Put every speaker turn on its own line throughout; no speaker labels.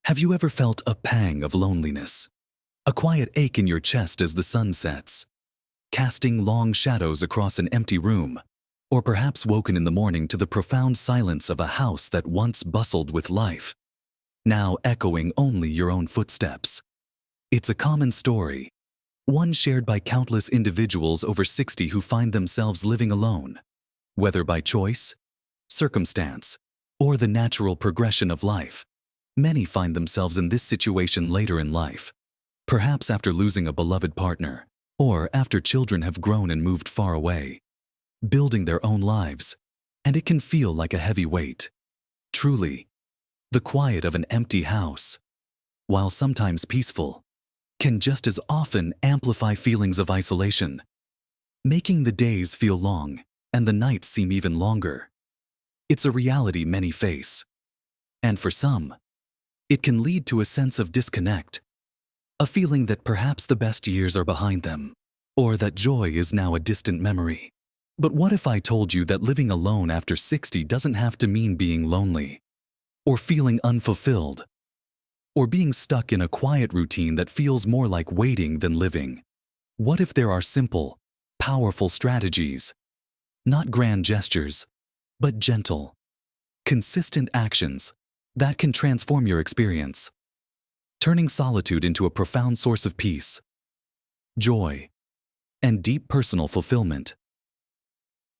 Have you ever felt a pang of loneliness? A quiet ache in your chest as the sun sets, casting long shadows across an empty room, or perhaps woken in the morning to the profound silence of a house that once bustled with life, now echoing only your own footsteps. It's a common story, one shared by countless individuals over 60 who find themselves living alone, whether by choice, circumstance, or the natural progression of life. Many find themselves in this situation later in life, perhaps after losing a beloved partner, or after children have grown and moved far away, building their own lives, and it can feel like a heavy weight. Truly, the quiet of an empty house, while sometimes peaceful, can just as often amplify feelings of isolation, making the days feel long and the nights seem even longer. It's a reality many face, and for some, it can lead to a sense of disconnect, a feeling that perhaps the best years are behind them, or that joy is now a distant memory. But what if I told you that living alone after 60 doesn't have to mean being lonely, or feeling unfulfilled, or being stuck in a quiet routine that feels more like waiting than living? What if there are simple, powerful strategies, not grand gestures, but gentle, consistent actions that can transform your experience, turning solitude into a profound source of peace, joy, and deep personal fulfillment?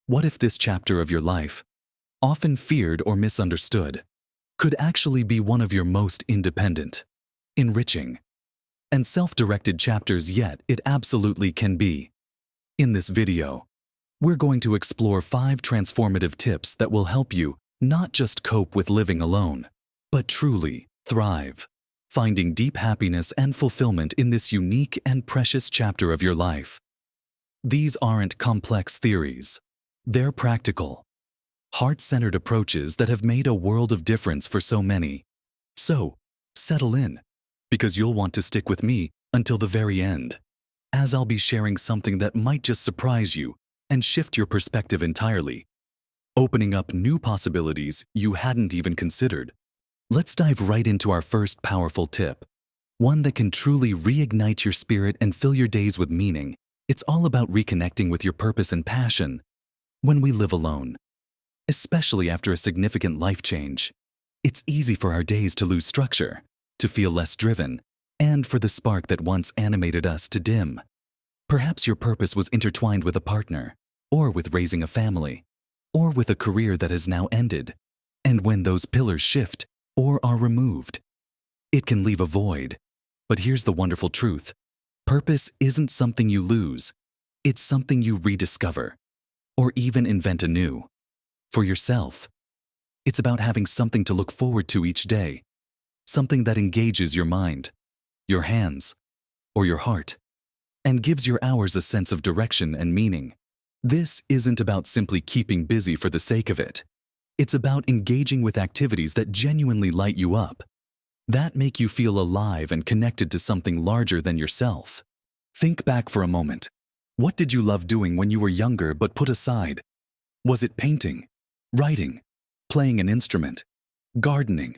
What if this chapter of your life, often feared or misunderstood, could actually be one of your most independent, enriching, and self-directed chapters? Yet it absolutely can be. In this video, we're going to explore 5 transformative tips that will help you not just cope with living alone, but truly thrive, finding deep happiness and fulfillment in this unique and precious chapter of your life. These aren't complex theories. They're practical, heart-centered approaches that have made a world of difference for so many. So, settle in, because you'll want to stick with me until the very end, as I'll be sharing something that might just surprise you and shift your perspective entirely, opening up new possibilities you hadn't even considered. Let's dive right into our first powerful tip, one that can truly reignite your spirit and fill your days with meaning. It's all about reconnecting with your purpose and passion. When we live alone, especially after a significant life change, it's easy for our days to lose structure, to feel less driven, and for the spark that once animated us to dim. Perhaps your purpose was intertwined with a partner, or with raising a family, or with a career that has now ended. And when those pillars shift or are removed, it can leave a void. But here's the wonderful truth. Purpose isn't something you lose. It's something you rediscover, or even invent anew. For yourself, it's about having something to look forward to each day, something that engages your mind, your hands, or your heart, and gives your hours a sense of direction and meaning. This isn't about simply keeping busy for the sake of it. It's about engaging with activities that genuinely light you up, that make you feel alive and connected to something larger than yourself. Think back for a moment. What did you love doing when you were younger but put aside? Was it painting, writing, playing an instrument, gardening,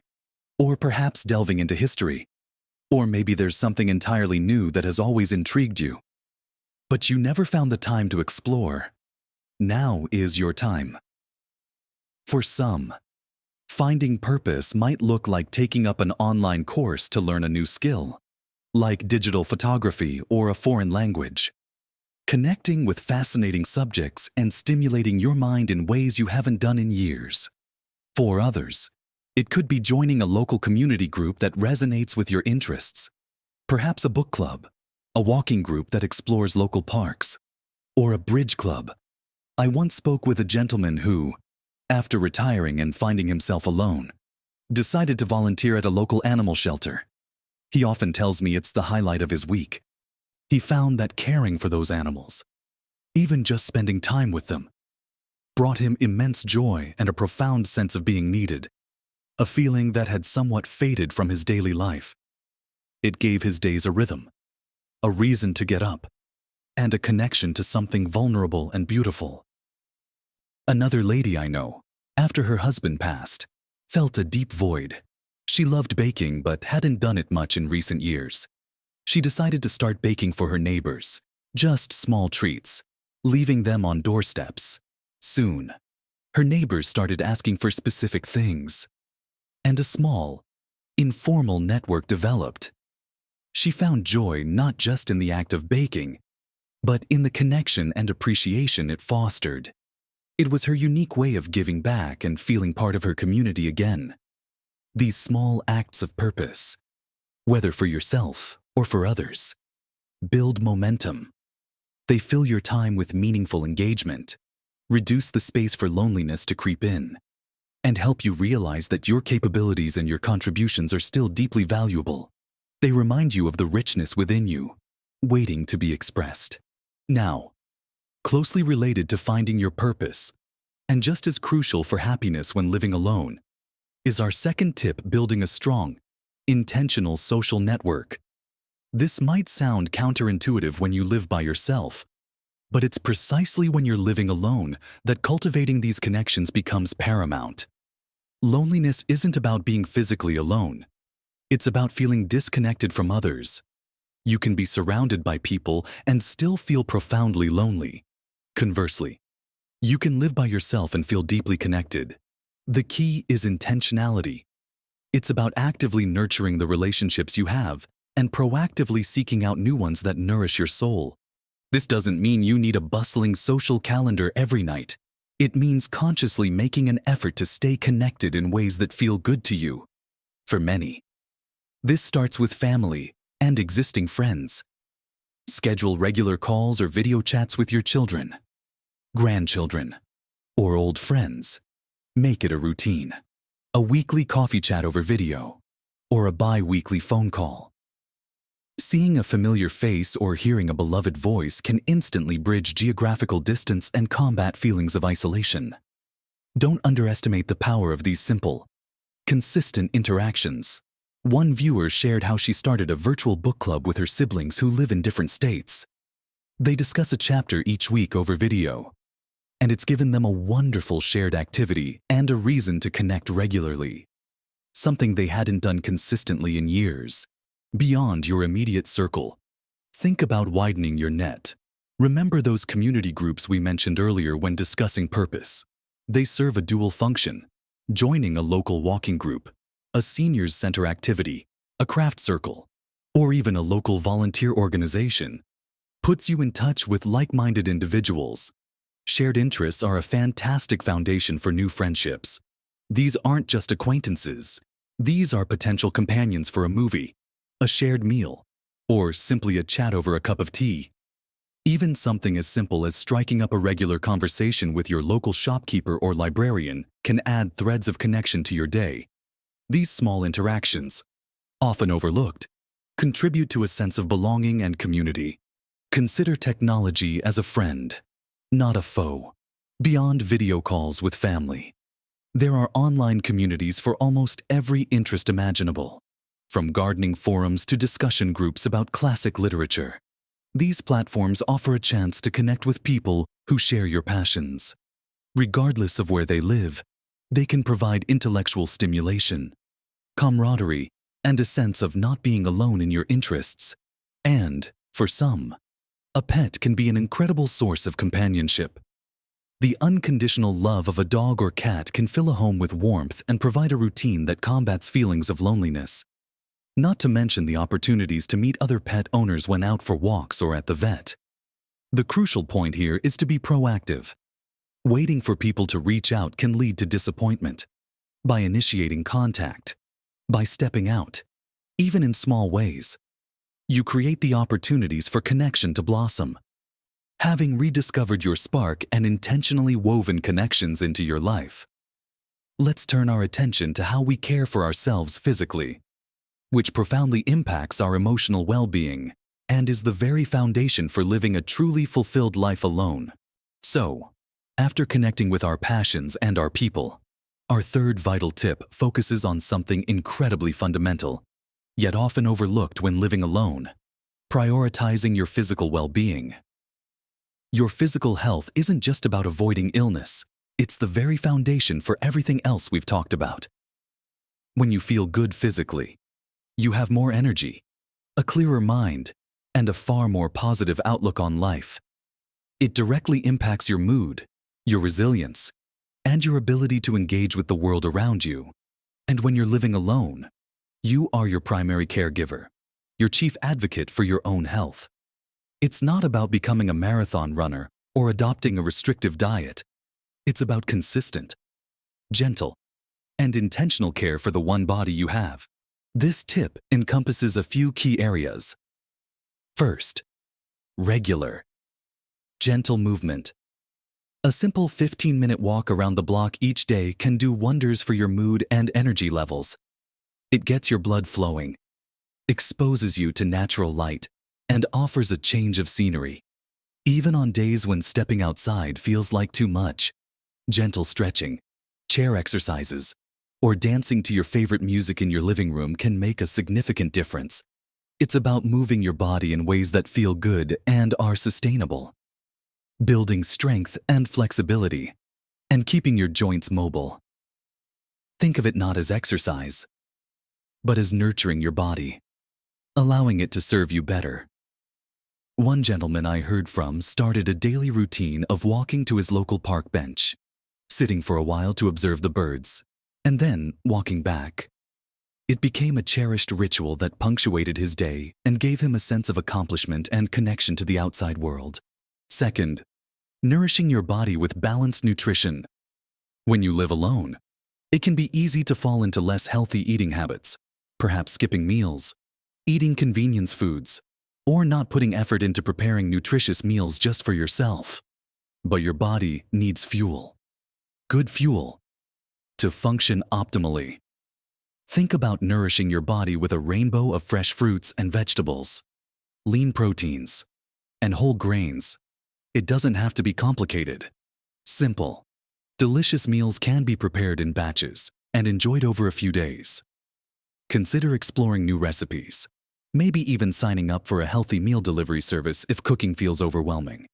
or perhaps delving into history? Or maybe there's something entirely new that has always intrigued you, but you never found the time to explore. Now is your time. For some, finding purpose might look like taking up an online course to learn a new skill, like digital photography or a foreign language, connecting with fascinating subjects and stimulating your mind in ways you haven't done in years. For others, it could be joining a local community group that resonates with your interests, perhaps a book club, a walking group that explores local parks, or a bridge club. I once spoke with a gentleman who, after retiring and finding himself alone, decided to volunteer at a local animal shelter. He often tells me it's the highlight of his week. He found that caring for those animals, even just spending time with them, brought him immense joy and a profound sense of being needed, a feeling that had somewhat faded from his daily life. It gave his days a rhythm, a reason to get up, and a connection to something vulnerable and beautiful. Another lady I know, after her husband passed, felt a deep void. She loved baking but hadn't done it much in recent years. She decided to start baking for her neighbors, just small treats, leaving them on doorsteps. Soon, her neighbors started asking for specific things, and a small, informal network developed. She found joy not just in the act of baking, but in the connection and appreciation it fostered. It was her unique way of giving back and feeling part of her community again. These small acts of purpose, whether for yourself or for others, build momentum. They fill your time with meaningful engagement, reduce the space for loneliness to creep in, and help you realize that your capabilities and your contributions are still deeply valuable. They remind you of the richness within you, waiting to be expressed. Now, closely related to finding your purpose, and just as crucial for happiness when living alone, is our second tip: building a strong, intentional social network. This might sound counterintuitive when you live by yourself, but it's precisely when you're living alone that cultivating these connections becomes paramount. Loneliness isn't about being physically alone. It's about feeling disconnected from others. You can be surrounded by people and still feel profoundly lonely. Conversely, you can live by yourself and feel deeply connected. The key is intentionality. It's about actively nurturing the relationships you have and proactively seeking out new ones that nourish your soul. This doesn't mean you need a bustling social calendar every night. It means consciously making an effort to stay connected in ways that feel good to you. For many, this starts with family and existing friends. Schedule regular calls or video chats with your children, grandchildren, or old friends. Make it a routine. A weekly coffee chat over video, or a bi-weekly phone call. Seeing a familiar face or hearing a beloved voice can instantly bridge geographical distance and combat feelings of isolation. Don't underestimate the power of these simple, consistent interactions. One viewer shared how she started a virtual book club with her siblings who live in different states. They discuss a chapter each week over video, and it's given them a wonderful shared activity and a reason to connect regularly. Something they hadn't done consistently in years. Beyond your immediate circle, think about widening your net. Remember those community groups we mentioned earlier when discussing purpose. They serve a dual function: joining a local walking group, a seniors center activity, a craft circle, or even a local volunteer organization puts you in touch with like-minded individuals. Shared interests are a fantastic foundation for new friendships. These aren't just acquaintances. These are potential companions for a movie, a shared meal, or simply a chat over a cup of tea. Even something as simple as striking up a regular conversation with your local shopkeeper or librarian can add threads of connection to your day. These small interactions, often overlooked, contribute to a sense of belonging and community. Consider technology as a friend, not a foe. Beyond video calls with family, there are online communities for almost every interest imaginable. From gardening forums to discussion groups about classic literature, these platforms offer a chance to connect with people who share your passions. Regardless of where they live, they can provide intellectual stimulation, camaraderie, and a sense of not being alone in your interests. And, for some, a pet can be an incredible source of companionship. The unconditional love of a dog or cat can fill a home with warmth and provide a routine that combats feelings of loneliness. Not to mention the opportunities to meet other pet owners when out for walks or at the vet. The crucial point here is to be proactive. Waiting for people to reach out can lead to disappointment. By initiating contact, by stepping out, even in small ways, you create the opportunities for connection to blossom. Having rediscovered your spark and intentionally woven connections into your life, let's turn our attention to how we care for ourselves physically, which profoundly impacts our emotional well-being and is the very foundation for living a truly fulfilled life alone. So, after connecting with our passions and our people, our third vital tip focuses on something incredibly fundamental, yet often overlooked when living alone: prioritizing your physical well-being. Your physical health isn't just about avoiding illness, it's the very foundation for everything else we've talked about. When you feel good physically, you have more energy, a clearer mind, and a far more positive outlook on life. It directly impacts your mood, your resilience, and your ability to engage with the world around you. And when you're living alone, you are your primary caregiver, your chief advocate for your own health. It's not about becoming a marathon runner or adopting a restrictive diet. It's about consistent, gentle, and intentional care for the one body you have. This tip encompasses a few key areas. First, regular, gentle movement. A simple 15-minute walk around the block each day can do wonders for your mood and energy levels. It gets your blood flowing, exposes you to natural light, and offers a change of scenery. Even on days when stepping outside feels like too much, gentle stretching, chair exercises, or dancing to your favorite music in your living room can make a significant difference. It's about moving your body in ways that feel good and are sustainable, building strength and flexibility, and keeping your joints mobile. Think of it not as exercise, but as nurturing your body, allowing it to serve you better. One gentleman I heard from started a daily routine of walking to his local park bench, sitting for a while to observe the birds, and then walking back. It became a cherished ritual that punctuated his day and gave him a sense of accomplishment and connection to the outside world. Second, nourishing your body with balanced nutrition. When you live alone, it can be easy to fall into less healthy eating habits, perhaps skipping meals, eating convenience foods, or not putting effort into preparing nutritious meals just for yourself. But your body needs fuel, good fuel, to function optimally. Think about nourishing your body with a rainbow of fresh fruits and vegetables, lean proteins, and whole grains. It doesn't have to be complicated. Simple, delicious meals can be prepared in batches and enjoyed over a few days. Consider exploring new recipes, maybe even signing up for a healthy meal delivery service if cooking feels overwhelming.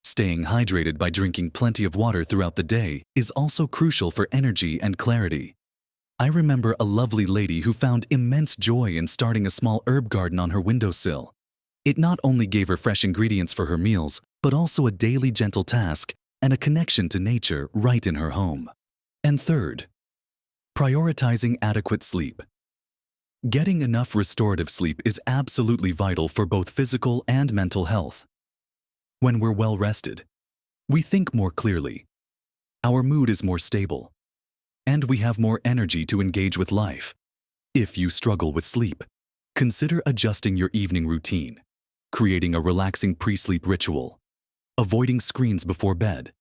Staying hydrated by drinking plenty of water throughout the day is also crucial for energy and clarity. I remember a lovely lady who found immense joy in starting a small herb garden on her windowsill. It not only gave her fresh ingredients for her meals, but also a daily gentle task and a connection to nature right in her home. And third, prioritizing adequate sleep. Getting enough restorative sleep is absolutely vital for both physical and mental health. When we're well rested, we think more clearly, our mood is more stable, and we have more energy to engage with life. If you struggle with sleep, consider adjusting your evening routine, creating a relaxing pre-sleep ritual, avoiding screens before bed,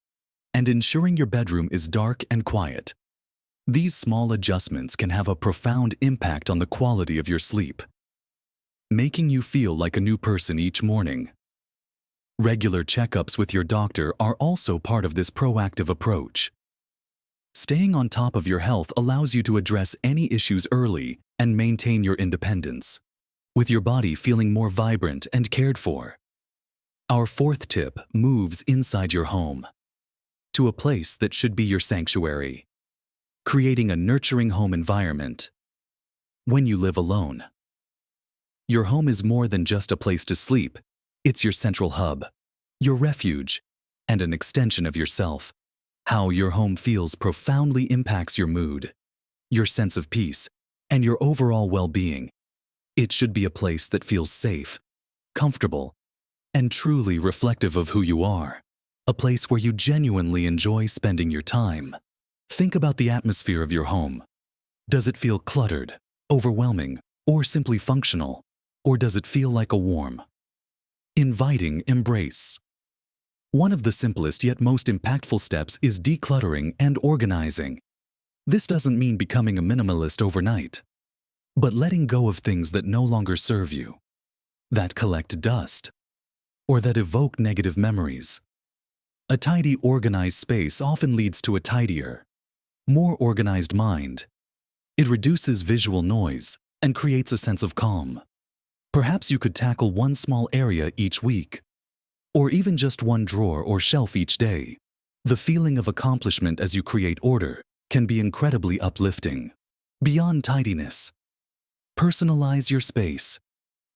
and ensuring your bedroom is dark and quiet. These small adjustments can have a profound impact on the quality of your sleep, making you feel like a new person each morning. Regular checkups with your doctor are also part of this proactive approach. Staying on top of your health allows you to address any issues early and maintain your independence, with your body feeling more vibrant and cared for. Our fourth tip moves inside your home, to a place that should be your sanctuary, creating a nurturing home environment. When you live alone, your home is more than just a place to sleep. It's your central hub, your refuge, and an extension of yourself. How your home feels profoundly impacts your mood, your sense of peace, and your overall well-being. It should be a place that feels safe, comfortable, and truly reflective of who you are. A place where you genuinely enjoy spending your time. Think about the atmosphere of your home. Does it feel cluttered, overwhelming, or simply functional? Or does it feel like a warm, inviting embrace? One of the simplest yet most impactful steps is decluttering and organizing. This doesn't mean becoming a minimalist overnight, but letting go of things that no longer serve you, that collect dust, or that evoke negative memories. A tidy, organized space often leads to a tidier, more organized mind. It reduces visual noise and creates a sense of calm. Perhaps you could tackle one small area each week, or even just one drawer or shelf each day. The feeling of accomplishment as you create order can be incredibly uplifting. Beyond tidiness, personalize your space.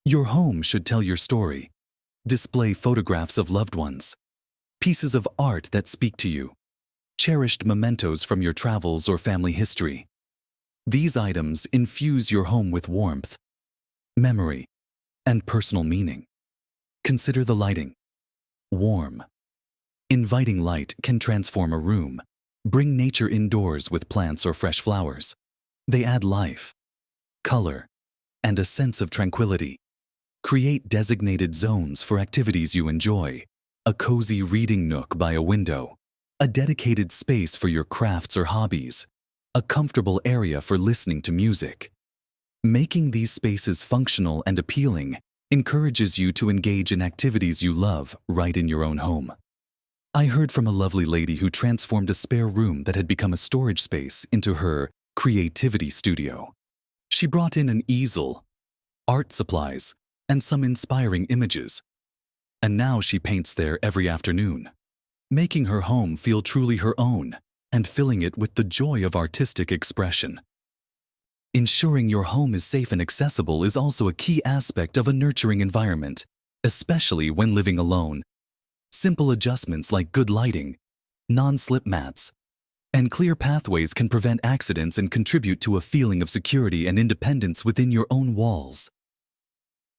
Your home should tell your story. Display photographs of loved ones, pieces of art that speak to you, cherished mementos from your travels or family history. These items infuse your home with warmth, memory, and personal meaning. Consider the lighting. Warm, inviting light can transform a room. Bring nature indoors with plants or fresh flowers. They add life, color, and a sense of tranquility. Create designated zones for activities you enjoy. A cozy reading nook by a window. A dedicated space for your crafts or hobbies. A comfortable area for listening to music. Making these spaces functional and appealing encourages you to engage in activities you love right in your own home. I heard from a lovely lady who transformed a spare room that had become a storage space into her creativity studio. She brought in an easel, art supplies, and some inspiring images. And now she paints there every afternoon, making her home feel truly her own and filling it with the joy of artistic expression. Ensuring your home is safe and accessible is also a key aspect of a nurturing environment, especially when living alone. Simple adjustments like good lighting, non-slip mats, and clear pathways can prevent accidents and contribute to a feeling of security and independence within your own walls.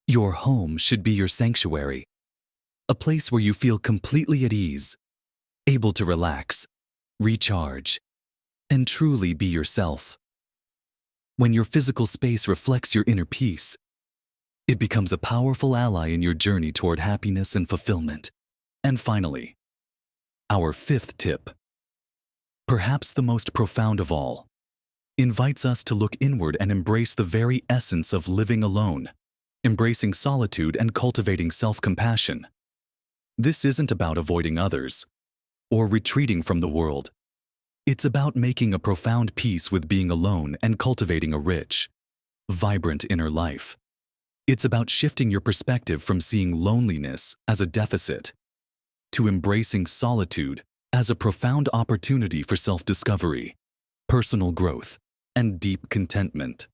Your home should be your sanctuary, a place where you feel completely at ease, able to relax, recharge, and truly be yourself. When your physical space reflects your inner peace, it becomes a powerful ally in your journey toward happiness and fulfillment. And finally, our fifth tip, perhaps the most profound of all, invites us to look inward and embrace the very essence of living alone, embracing solitude and cultivating self-compassion. This isn't about avoiding others or retreating from the world. It's about making a profound peace with being alone and cultivating a rich, vibrant inner life. It's about shifting your perspective from seeing loneliness as a deficit to embracing solitude as a profound opportunity for self-discovery, personal growth, and deep contentment.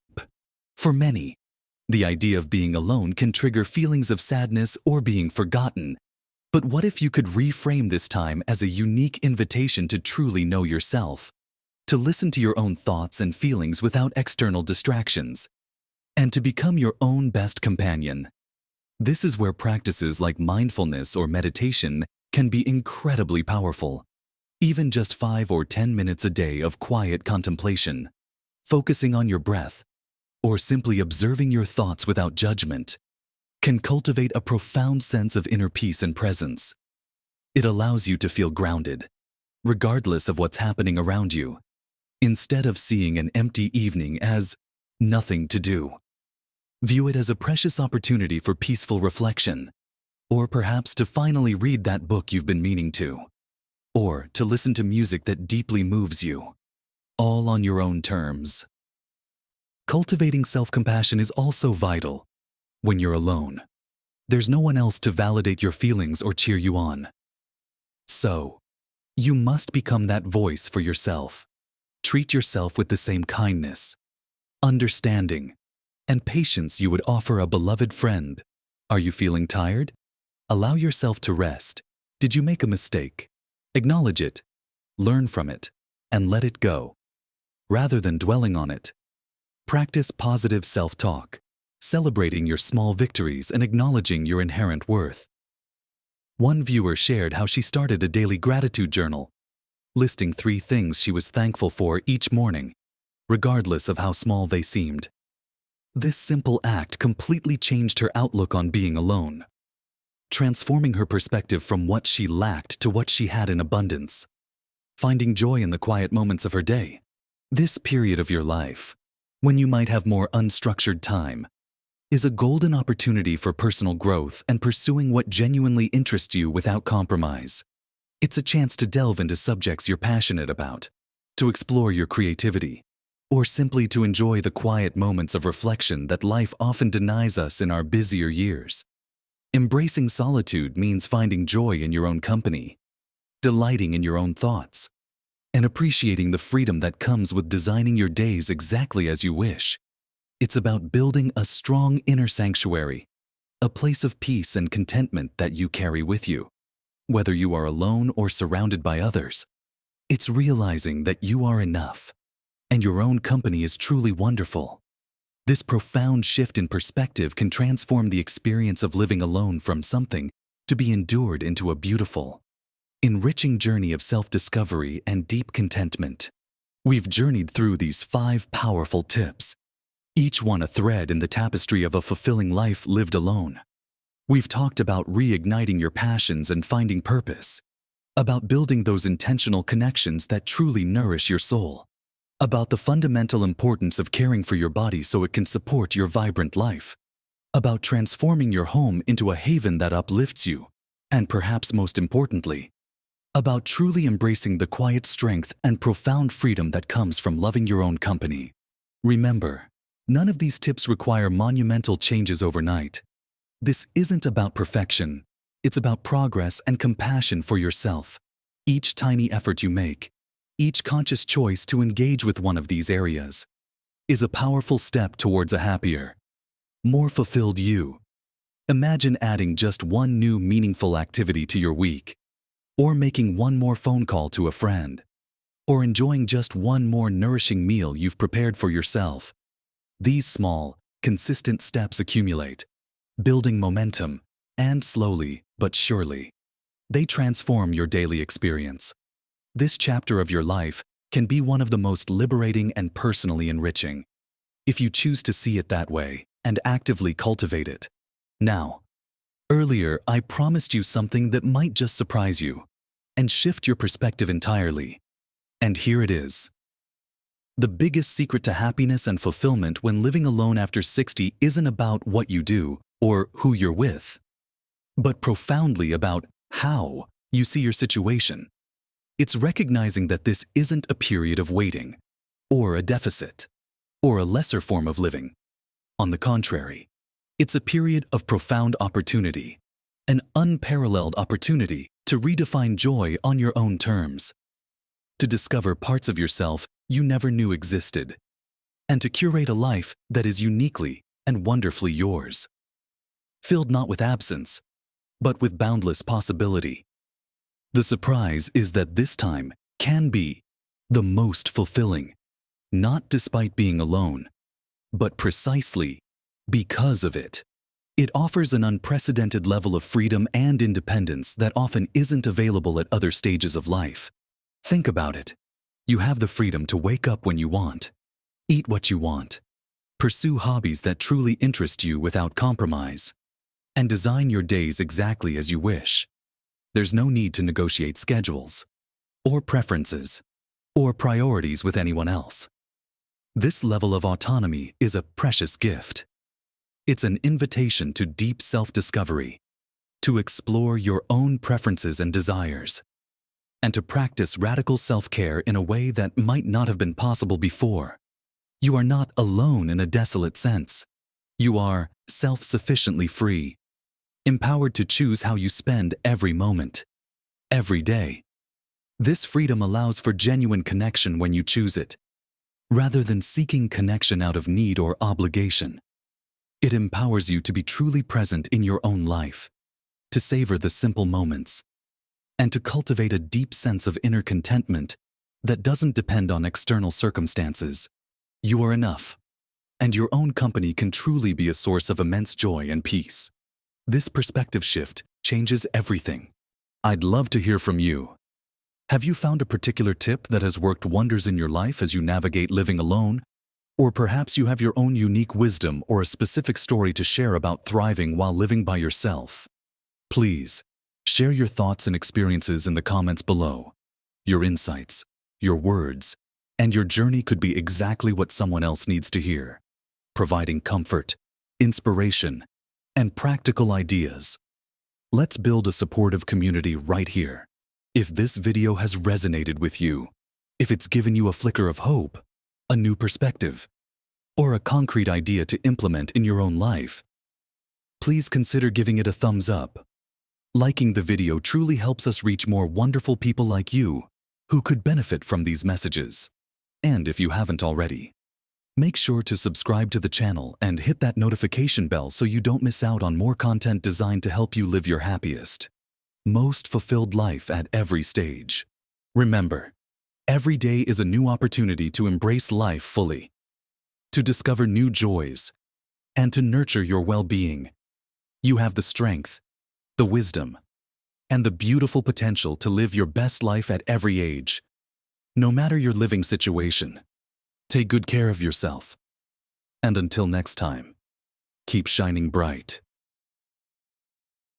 For many, the idea of being alone can trigger feelings of sadness or being forgotten. But what if you could reframe this time as a unique invitation to truly know yourself, to listen to your own thoughts and feelings without external distractions, and to become your own best companion? This is where practices like mindfulness or meditation can be incredibly powerful. Even just 5 or 10 minutes a day of quiet contemplation, focusing on your breath, or simply observing your thoughts without judgment, can cultivate a profound sense of inner peace and presence. It allows you to feel grounded, regardless of what's happening around you, instead of seeing an empty evening as nothing to do. View it as a precious opportunity for peaceful reflection, or perhaps to finally read that book you've been meaning to, or to listen to music that deeply moves you, all on your own terms. Cultivating self-compassion is also vital. When you're alone, there's no one else to validate your feelings or cheer you on. So, you must become that voice for yourself. Treat yourself with the same kindness, understanding, and patience you would offer a beloved friend. Are you feeling tired? Allow yourself to rest. Did you make a mistake? Acknowledge it, learn from it, and let it go. Rather than dwelling on it, practice positive self-talk, celebrating your small victories and acknowledging your inherent worth. One viewer shared how she started a daily gratitude journal, listing 3 things she was thankful for each morning, regardless of how small they seemed. This simple act completely changed her outlook on being alone, transforming her perspective from what she lacked to what she had in abundance, finding joy in the quiet moments of her day. This period of your life, when you might have more unstructured time, is a golden opportunity for personal growth and pursuing what genuinely interests you without compromise. It's a chance to delve into subjects you're passionate about, to explore your creativity, or simply to enjoy the quiet moments of reflection that life often denies us in our busier years. Embracing solitude means finding joy in your own company, delighting in your own thoughts, and appreciating the freedom that comes with designing your days exactly as you wish. It's about building a strong inner sanctuary, a place of peace and contentment that you carry with you. Whether you are alone or surrounded by others, it's realizing that you are enough, and your own company is truly wonderful. This profound shift in perspective can transform the experience of living alone from something to be endured into a beautiful, enriching journey of self-discovery and deep contentment. We've journeyed through these 5 powerful tips, each one a thread in the tapestry of a fulfilling life lived alone. We've talked about reigniting your passions and finding purpose, about building those intentional connections that truly nourish your soul, about the fundamental importance of caring for your body so it can support your vibrant life, about transforming your home into a haven that uplifts you, and perhaps most importantly, about truly embracing the quiet strength and profound freedom that comes from loving your own company. Remember, none of these tips require monumental changes overnight. This isn't about perfection. It's about progress and compassion for yourself. Each tiny effort you make, each conscious choice to engage with one of these areas, is a powerful step towards a happier, more fulfilled you. Imagine adding just one new meaningful activity to your week, or making one more phone call to a friend, or enjoying just one more nourishing meal you've prepared for yourself. These small, consistent steps accumulate, building momentum, and slowly but surely, they transform your daily experience. This chapter of your life can be one of the most liberating and personally enriching, if you choose to see it that way and actively cultivate it. Now, earlier I promised you something that might just surprise you and shift your perspective entirely. And here it is. The biggest secret to happiness and fulfillment when living alone after 60 isn't about what you do or who you're with, but profoundly about how you see your situation. It's recognizing that this isn't a period of waiting, or a deficit, or a lesser form of living. On the contrary, it's a period of profound opportunity, an unparalleled opportunity to redefine joy on your own terms, to discover parts of yourself you never knew existed, and to curate a life that is uniquely and wonderfully yours, filled not with absence, but with boundless possibility. The surprise is that this time can be the most fulfilling, not despite being alone, but precisely because of it. It offers an unprecedented level of freedom and independence that often isn't available at other stages of life. Think about it. You have the freedom to wake up when you want, eat what you want, pursue hobbies that truly interest you without compromise, and design your days exactly as you wish. There's no need to negotiate schedules, or preferences, or priorities with anyone else. This level of autonomy is a precious gift. It's an invitation to deep self-discovery, to explore your own preferences and desires, and to practice radical self-care in a way that might not have been possible before. You are not alone in a desolate sense. You are self-sufficiently free, empowered to choose how you spend every moment, every day. This freedom allows for genuine connection when you choose it, rather than seeking connection out of need or obligation. It empowers you to be truly present in your own life, to savor the simple moments, and to cultivate a deep sense of inner contentment that doesn't depend on external circumstances. You are enough, and your own company can truly be a source of immense joy and peace. This perspective shift changes everything. I'd love to hear from you. Have you found a particular tip that has worked wonders in your life as you navigate living alone? Or perhaps you have your own unique wisdom or a specific story to share about thriving while living by yourself. Please, share your thoughts and experiences in the comments below. Your insights, your words, and your journey could be exactly what someone else needs to hear, providing comfort, inspiration, and practical ideas. Let's build a supportive community right here. If this video has resonated with you, if it's given you a flicker of hope, a new perspective, or a concrete idea to implement in your own life, please consider giving it a thumbs up. Liking the video truly helps us reach more wonderful people like you who could benefit from these messages. And if you haven't already, make sure to subscribe to the channel and hit that notification bell so you don't miss out on more content designed to help you live your happiest, most fulfilled life at every stage. Remember, every day is a new opportunity to embrace life fully, to discover new joys, and to nurture your well-being. You have the strength, the wisdom, and the beautiful potential to live your best life at every age. No matter your living situation, take good care of yourself. And until next time, keep shining bright.